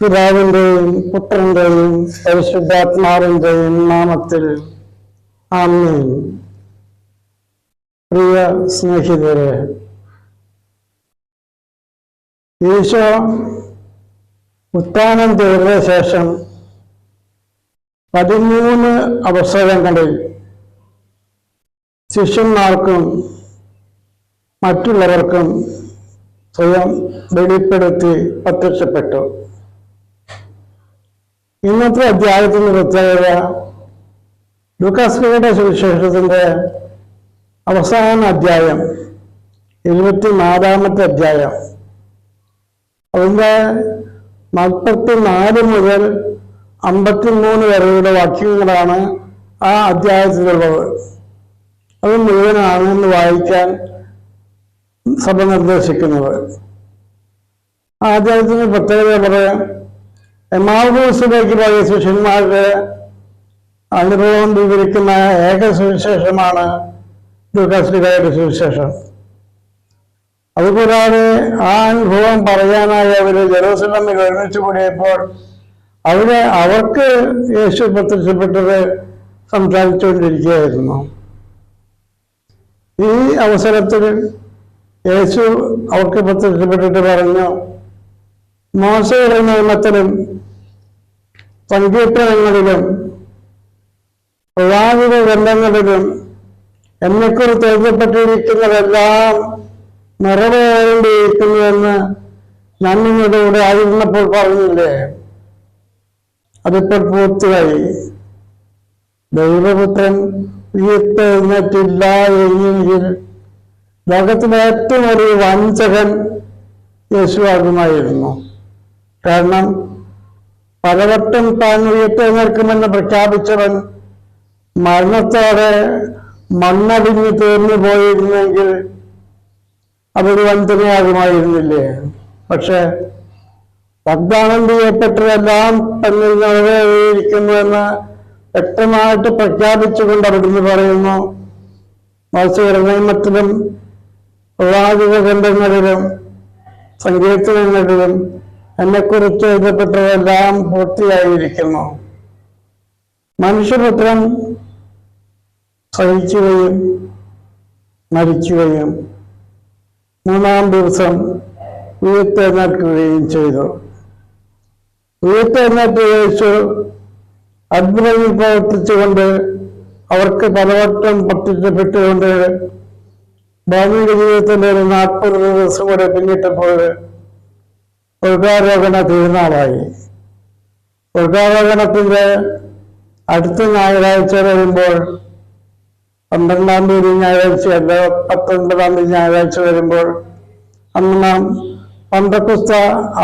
പിതാവിന്റെയും പുത്രന്റെയും പരിശുദ്ധാത്മാവിന്റെയും നാമത്തിൽ ആമേൻ. പ്രിയ സ്നേഹിതരെ, ഈശോ ഉത്ഥാനം ചെയ്ത ശേഷം 13 അവസരങ്ങളിൽ ശിഷ്യന്മാർക്കും മറ്റുള്ളവർക്കും സ്വയം വെളിപ്പെടുത്തി പ്രത്യക്ഷപ്പെട്ടു. ഇന്നത്തെ അധ്യായത്തിന്റെ പ്രത്യേകത ലൂക്കായുടെ സുവിശേഷത്തിന്റെ അവസാന അധ്യായം 24-ാമത്തെ അധ്യായം, അതിൻ്റെ 44 മുതൽ 53 വരെയുള്ള വാക്യങ്ങളാണ് ആ അധ്യായത്തിലുള്ളത്. അത് മുഴുവനാണ് ഇന്ന് വായിക്കാൻ സഭ നിർദ്ദേശിക്കുന്നത്. ആ അധ്യായത്തിന് പ്രത്യേകത പറയാം. എമ്മാവൂസിലേക്ക് പോയ ശിഷ്യന്മാരുടെ അനുഭവം വിവരിക്കുന്ന ഏക സുവിശേഷമാണ് ലൂക്കായുടെ സുവിശേഷം. അതുകൂടാതെ ആ അനുഭവം പറയാനായി അവർ ജെറൂസലമിൽ ഒരുമിച്ച് കൂടിയപ്പോൾ അവർക്ക് യേശു പ്രത്യക്ഷപ്പെട്ടത് സംസാരിച്ചുകൊണ്ടിരിക്കുകയായിരുന്നു. ഈ അവസരത്തിൽ യേശു അവർക്ക് പ്രത്യക്ഷപ്പെട്ടിട്ട് പറഞ്ഞു, മോശയുടെ നിയമത്തിലും സങ്കീർത്തനങ്ങളിലും പ്രവാചക ഗ്രന്ഥങ്ങളിലും എന്നെക്കുറിച്ച് എഴുതപ്പെട്ടിരിക്കുന്നതെല്ലാം നിറവേറേണ്ടിയിരിക്കുന്നുവെന്ന് ഞാൻ നിങ്ങളുടെ കൂടെ ആയിരുന്നപ്പോൾ പറഞ്ഞില്ലേ? അതിപ്പോൾ പൂർത്തിയായി. ദൈവപുത്രൻ ഉയർത്തെഴുന്നേറ്റില്ല എങ്കിൽ ലോകത്തിലെ ഏറ്റവും വലിയ വഞ്ചകൻ യേശുവാകുമായിരുന്നു. കാരണം പലവട്ടം താൻ ഉയർത്തെഴുന്നേൽക്കുമെന്ന് പ്രഖ്യാപിച്ചവൻ മരണത്തോടെ മണ്ണടിഞ്ഞ് തീർന്നു പോയിരുന്നെങ്കിൽ അതൊരു വഞ്ചനയാകുമായിരുന്നില്ലേ? പക്ഷെ വാഗ്ദാനം ചെയ്യപ്പെട്ടതെല്ലാം തന്നിൽ നിറവേറിയിരിക്കുന്നുവെന്ന് വ്യക്തമായിട്ട് പ്രഖ്യാപിച്ചുകൊണ്ട് അവിടുന്ന് പറയുന്നു, മോശയുടെ നിയമത്തിലും പ്രവാചക ഗ്രന്ഥങ്ങളിലും സങ്കീർത്തനങ്ങളിലും എന്നെക്കുറിച്ച് എഴുതപ്പെട്ടതെല്ലാം പൂർത്തിയായിരിക്കുന്നു. മനുഷ്യപുത്രൻ സഹിക്കുകയും മരിക്കുകയും 3-ാം ദിവസം ഉയർത്തെഴുന്നേൽക്കുകയും ചെയ്തു. ഉയർത്തെഴുന്നേറ്റ് യേശു അത്ഭുതങ്ങൾ പ്രവർത്തിച്ചുകൊണ്ട് അവർക്ക് പലവട്ടം പ്രത്യക്ഷപ്പെട്ടുകൊണ്ട് ഭൗമിക ജീവിതത്തിന്റെ ഒരു 40 ദിവസം കൂടെ പിന്നിട്ടപ്പോൾ സ്വർഗാരോഹണ തിരുനാളായി. സ്വർഗാരോഹണത്തിന്റെ അടുത്ത ഞായറാഴ്ച വരുമ്പോൾ 12-ാം തീയതി ഞായറാഴ്ചയല്ല, 19-ാം തീയതി ഞായറാഴ്ച വരുമ്പോൾ അന്ന് നാം പന്തക്കുസ്ത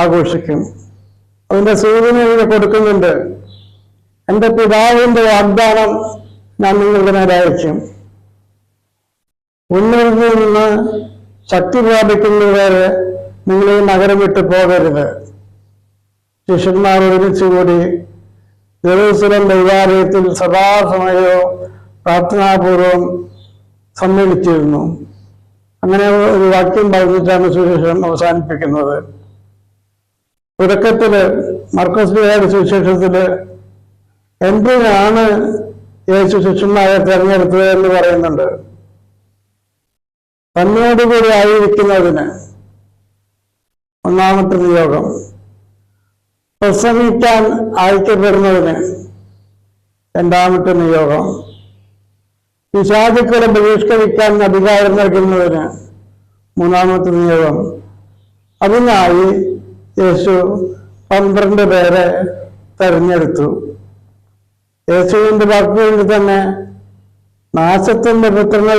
ആഘോഷിക്കും. അതിന്റെ സൂചന ഇവിടെ കൊടുക്കുന്നുണ്ട്. എൻ്റെ പിതാവിന്റെ വാഗ്ദാനം ഞാൻ നിങ്ങളുടെ നേരെ അയക്കും. ഉന്നതത്തിൽ നിന്ന് ശക്തി പ്രാപിക്കുന്നതുവരെ നിങ്ങൾ ഈ നഗരം വിട്ടു പോകരുത്. ശിഷ്യന്മാർ ഒരുമിച്ചുകൂടി ജെറൂസലം ദൈവാലയത്തിൽ സദാസമയവും പ്രാർത്ഥനാപൂർവം സമ്മേളിച്ചിരുന്നു. അങ്ങനെ ഒരു വാക്യം പറഞ്ഞിട്ടാണ് സുവിശേഷം അവസാനിപ്പിക്കുന്നത്. തുടക്കത്തില് മർക്കോസ് സുവിശേഷത്തില് എന്തിനാണ് യേശു ശിഷ്യന്മാരെ തെരഞ്ഞെടുത്തത് എന്ന് പറയുന്നുണ്ട്. തന്നോടുകൂടി ആയിരിക്കുന്നതിന് ഒന്നാമത്തെ നിയോഗം, പ്രസംഗിക്കാൻ അയക്കപ്പെടുന്നതിന് 2-ാമത്തെ നിയോഗം, പിശാചുക്കളെ ബഹിഷ്കരിക്കാൻ അധികാരം നൽകുന്നതിന് 3-ാമത്തെ നിയോഗം. അതിനായി യേശു 12 പേരെ തെരഞ്ഞെടുത്തു. യേശുവിന്റെ വാക്കുകളിൽ തന്നെ നാശത്തിന്റെ പുത്രനെ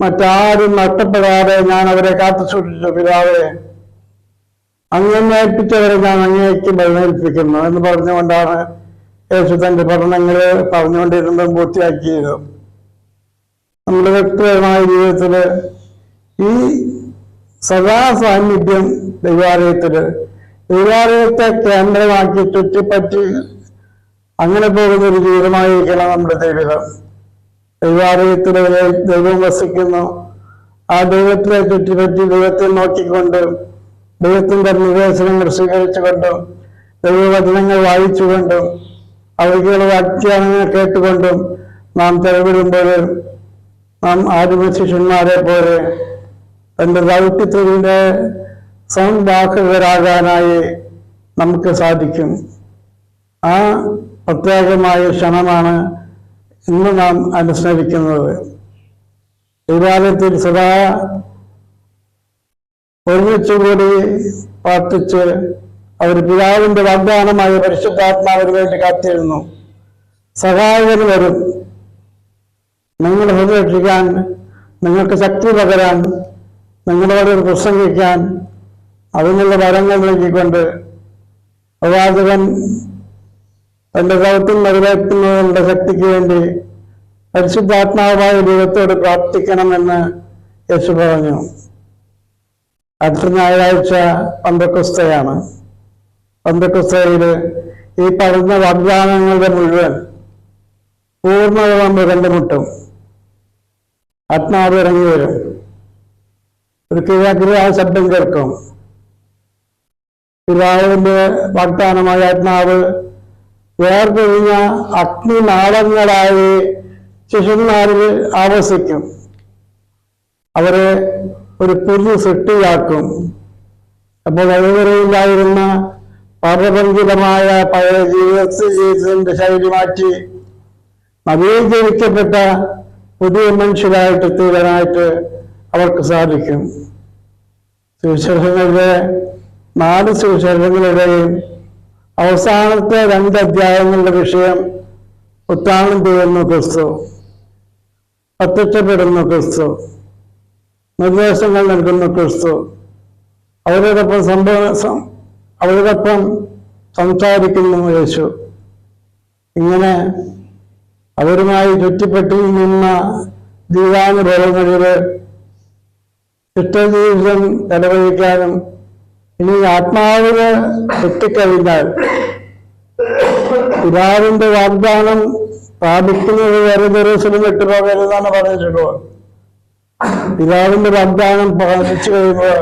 മറ്റാരും നഷ്ടപ്പെടാതെ ഞാൻ അവരെ കാത്തു സൂക്ഷിച്ചു. പിതാവേ, അങ്ങനെ ഏൽപ്പിച്ചവരെ ഞാൻ അങ്ങേക്ക് ബഹുമേൽപ്പിക്കുന്നു എന്ന് പറഞ്ഞുകൊണ്ടാണ് യേശു തന്റെ പഠനങ്ങളെ പറഞ്ഞുകൊണ്ടിരുന്നത് പൂർത്തിയാക്കിയത്. നമ്മുടെ വ്യക്തിപരമായ ജീവിതത്തില് ഈ സദാ സാന്നിധ്യം ദൈവാലയത്തെ കേന്ദ്രമാക്കി ചുറ്റിപ്പറ്റി അങ്ങനെ പോകുന്ന ഒരു ജീവിതമായിരിക്കണം നമ്മുടെ ജീവിതം. ദൈവാലയത്തിൽ ദൈവം വസിക്കുന്നു. ആ ദൈവത്തിനെ ചുറ്റിപ്പറ്റി ദൈവത്തെ നോക്കിക്കൊണ്ട് ദൈവത്തിന്റെ നിർദ്ദേശങ്ങൾ സ്വീകരിച്ചുകൊണ്ടും ദൈവവചനങ്ങൾ വായിച്ചുകൊണ്ടും അവയ്ക്കുള്ള വാക്യാനങ്ങൾ കേട്ടുകൊണ്ടും നാം ചെലവിടുമ്പോൾ നാം ആദിമശിഷ്യന്മാരെ പോലെ തൻ്റെ ദൗത്യത്തിൻ്റെ സംവാഹകരാകാനായി നമുക്ക് സാധിക്കും. ആ പ്രത്യേകമായ ക്ഷണമാണ് ഇന്ന് നാം അനുസ്മരിക്കുന്നത്. ദൈവാലയത്തിൽ സദാ ഒരുമിച്ചുകൂടി പ്രാർത്ഥിച്ച് അവർ പിതാവിൻ്റെ വാഗ്ദാനമായ പരിശുദ്ധാത്മാവിന് വേണ്ടി കാത്തിരുന്നു. സഹായകർ വരും, നിങ്ങളെ സംരക്ഷിക്കാൻ, നിങ്ങൾക്ക് ശക്തി പകരാൻ, നിങ്ങളോട് പ്രസംഗിക്കാൻ, അതിനുള്ള വരങ്ങൾ നൽകിക്കൊണ്ട് പ്രവാചകൻ തൻ്റെ ദൗത്യം നിറവേറ്റുന്നതിനുള്ള ശക്തിക്ക് വേണ്ടി പരിശുദ്ധാത്മാവായ ദൈവത്തോട് പ്രാർത്ഥിക്കണമെന്ന് യേശു പറഞ്ഞു. അടുത്ത ഞായറാഴ്ച പന്തക്കൊസ്തയാണ്. പന്തക്കൊസ്തയിൽ ഈ പറഞ്ഞ വാഗ്ദാനങ്ങളുടെ മുഴുവൻ പൂർണ്ണത നമ്മൾ കണ്ടുമുട്ടും. ആത്മാവ് ഇറങ്ങി വരും, ഒരു കിഴാ ശബ്ദം കേൾക്കും. പിതാവിന്റെ വാഗ്ദാനമായ ആത്മാവ് വേർപിരിഞ്ഞ അഗ്നിനാളങ്ങളായി ശിഷ്യന്മാരിൽ ആവസിക്കും. അവരെ ഒരു പുതിയ സൃഷ്ടിയാക്കും. അപ്പോൾ അതുവരെയില്ലായിരുന്ന പാപഭംഗിതമായ പഴയ ജീവിതത്തിന്റെ ശൈലി മാറ്റി നവീകരിക്കപ്പെട്ട പുതിയ മനുഷ്യരായിട്ട് തീരാനായിട്ട് അവർക്ക് സാധിക്കും. സുവിശേഷങ്ങളുടെ 4 സുവിശേഷങ്ങളുടെയും അവസാനത്തെ 2 അധ്യായങ്ങളുടെ വിഷയം ഉത്ഥാനം ചെയ്യുന്ന ക്രിസ്തു, പ്രത്യക്ഷപ്പെടുന്ന ക്രിസ്തു, നിർദ്ദേശങ്ങൾ നൽകുന്ന ക്രിസ്തു, അവരോടൊപ്പം സംസാരിക്കുന്നു യേശു. ഇങ്ങനെ അവരുമായി ചുറ്റിപ്പറ്റി നിന്ന ജീവാനുഭവങ്ങളില് ഇഷ്ടജീവിതം ചെലവഴിക്കാനും ഇനി ആത്മാവിന് എത്തിക്കഴിഞ്ഞാൽ പിതാവിന്റെ വാഗ്ദാനം പ്രാപിക്കുന്നത് വരെ ജെറൂസലേം വിട്ടു പോകരുതെന്നാണ് പറഞ്ഞിട്ടുള്ളത്. പിതാവിന്റെ വാഗ്ദാനം പ്രാപിച്ചു കഴിയുമ്പോൾ,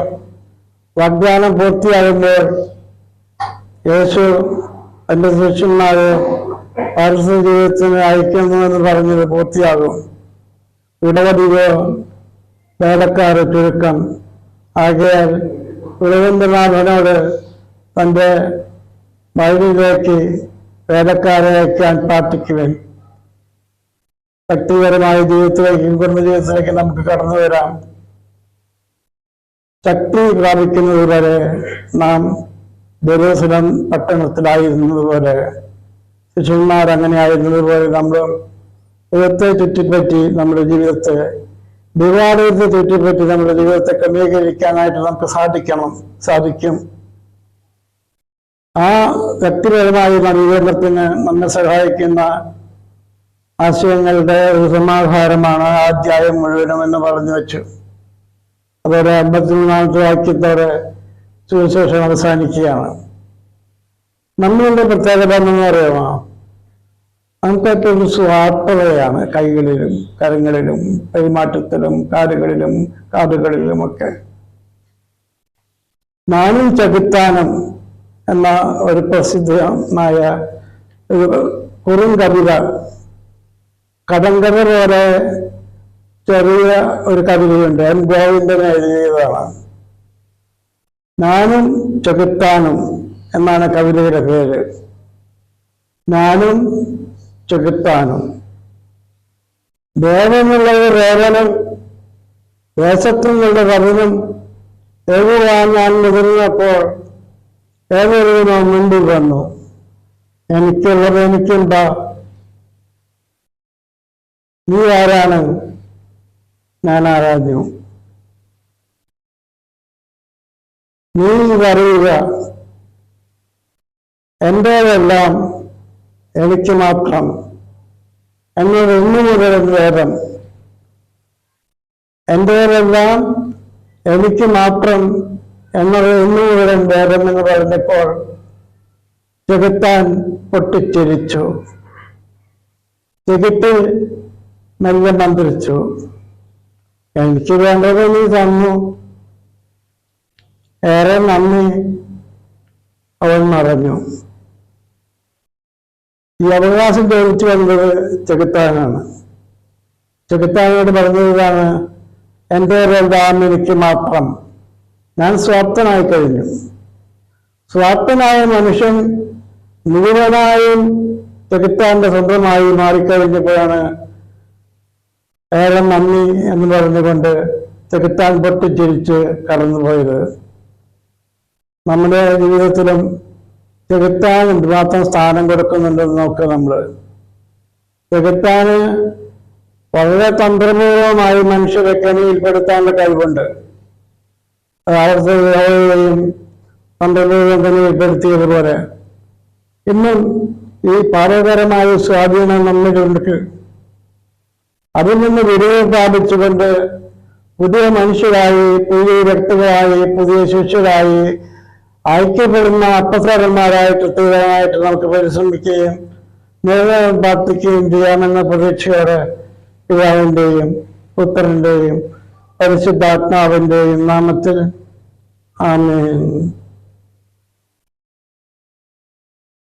വാഗ്ദാനം പൂർത്തിയാകുമ്പോൾ യേശു തന്റെ ശിഷ്യന്മാരെ പാരിസ്ഥിതിക ജീവിതത്തിന് അയക്കുന്നുവെന്ന് പറഞ്ഞത് പൂർത്തിയാകും. ഇടവധികോ വേലക്കാരെ ചുരുക്കം. ആകയാൽ ഉളവന്തനാഥനോട് തൻ്റെ വഴിയിലേക്ക് വേലക്കാരെ അയക്കാൻ പ്രാർത്ഥിക്കുവാൻ. വ്യക്തിപരമായ ജീവിതത്തിലേക്കും കുടുംബജീവിതത്തിലേക്ക് നമുക്ക് കടന്നു വരാം. ശക്തി പ്രാപിക്കുന്നത് വരെ നാം ജെറൂസലേം പട്ടണത്തിലായിരുന്നതുപോലെ, ശിഷ്യന്മാർ അങ്ങനെ ആയിരുന്നതുപോലെ നമ്മൾ ദൈവത്തെ ചുറ്റിപ്പറ്റി നമ്മുടെ ജീവിതത്തെ, ദൈവാലയത്തെ ചുറ്റിപ്പറ്റി നമ്മുടെ ജീവിതത്തെ ക്രമീകരിക്കാനായിട്ട് നമുക്ക് സാധിക്കും. ആ വ്യക്തിപരമായ നവീകരണത്തിന് നമ്മെ സഹായിക്കുന്ന ആശയങ്ങളുടെ ഒരു സമാഹാരമാണ് ആ അധ്യായം മുഴുവനും എന്ന് പറഞ്ഞു വെച്ചു. അതോടെ 53-ാമത്തെ വാക്യത്തോടെ സുവിശേഷം അവസാനിക്കുകയാണ്. നമ്മളുടെ പ്രത്യേകത എന്ന് പറയുമോ, നമുക്കൊരു സ്വാർത്ഥതയാണ്. കൈകളിലും കരങ്ങളിലും പെരുമാറ്റത്തിലും കാതുകളിലുമൊക്കെ. നാനും ചകുത്താനും എന്ന ഒരു പ്രസിദ്ധമായ ഒരു കുറും കവിത, കടങ്കഥ പോലെ ചെറിയ ഒരു കവിതയുണ്ട്. എം ഗോവിന്ദൻ എഴുതിയതാണ്. നാനും ചകുത്താനും എന്നാണ് കവിതയുടെ പേര്. നാനും ചകുത്താനും. ദേവനുള്ളത് രേവനും ദേശത്തുനിന്നുള്ള കവിനും എഴുതാൻ ഞാൻ മുതിർന്നപ്പോൾ ഏതൊരുവിനോ മുൻപിൽ വന്നു. എനിക്കുള്ളത് എനിക്കുണ്ടാ, നീ ആരാണ്, ഞാൻ ആരാധ്യം. നീ പറയുക, എന്റേതെല്ലാം എനിക്ക് മാത്രം എന്നത് ഇന്നു മുതൽ വേദം. എന്റേതെല്ലാം എനിക്ക് മാത്രം എന്നത് ഇന്നു മുതൽ വേദം എന്ന് പറഞ്ഞപ്പോൾ ചെകുത്താൻ പൊട്ടിച്ചിരിച്ചു. ചെകുത്ത് മെല്ലെ മന്ത്രിച്ചു, എനിക്ക് വേണ്ടത് നീ തന്നു, ഏറെ നന്ദി അവൻ പറഞ്ഞു. ഈ അവകാശം ചോദിച്ചു വന്നത് ചെകുത്താനാണ്. ചെകുത്താനോട് പറഞ്ഞതാണ്, എൻ്റെ എല്ലാം എനിക്ക് മാത്രം, ഞാൻ സ്വാർത്ഥനായി കഴിഞ്ഞു. സ്വാർത്ഥനായ മനുഷ്യൻ മുഴുവനായും ചെകുത്താന്റെ സ്വന്തമായി മാറിക്കഴിഞ്ഞപ്പോഴാണ് ഏറെ നന്ദി എന്ന് പറഞ്ഞുകൊണ്ട് ചെകുത്താൻ പൊട്ടിച്ചിരിച്ച് കടന്നുപോയത്. നമ്മുടെ ജീവിതത്തിലും ചെകുത്താൻ എന്തുമാത്രം സ്ഥാനം കൊടുക്കുന്നുണ്ടെന്ന് നോക്കുക. ചെകുത്താന് വളരെ തന്ത്രപൂർവമായി മനുഷ്യരെ കെണിയിൽപ്പെടുത്താനുള്ള കഴിവുണ്ട്. അവർക്കും തന്ത്രപൂർവ്വം കെണിയിൽപ്പെടുത്തിയതുപോലെ ഇന്നും ഈ പാപകരമായ സ്വാധീനം നമ്മിലുണ്ട്. അതിൽ നിന്ന് വിടുതൽ പ്രാപിച്ചുകൊണ്ട് പുതിയ മനുഷ്യരായി, പുതിയ വ്യക്തികളായി, പുതിയ ശിഷ്യരായി ഐക്യപ്പെടുന്ന അപ്പസ്തലന്മാരായിട്ട് തീരാനായിട്ട് നമുക്ക് പരിശ്രമിക്കുകയും നിരന്തരം പ്രാർത്ഥിക്കുകയും ചെയ്യാമെന്ന പ്രതീക്ഷയോടെ പിതാവിൻ്റെയും പുത്രൻ്റെയും പരിശുദ്ധാത്മാവിൻ്റെയും നാമത്തിൽ ആമേൻ.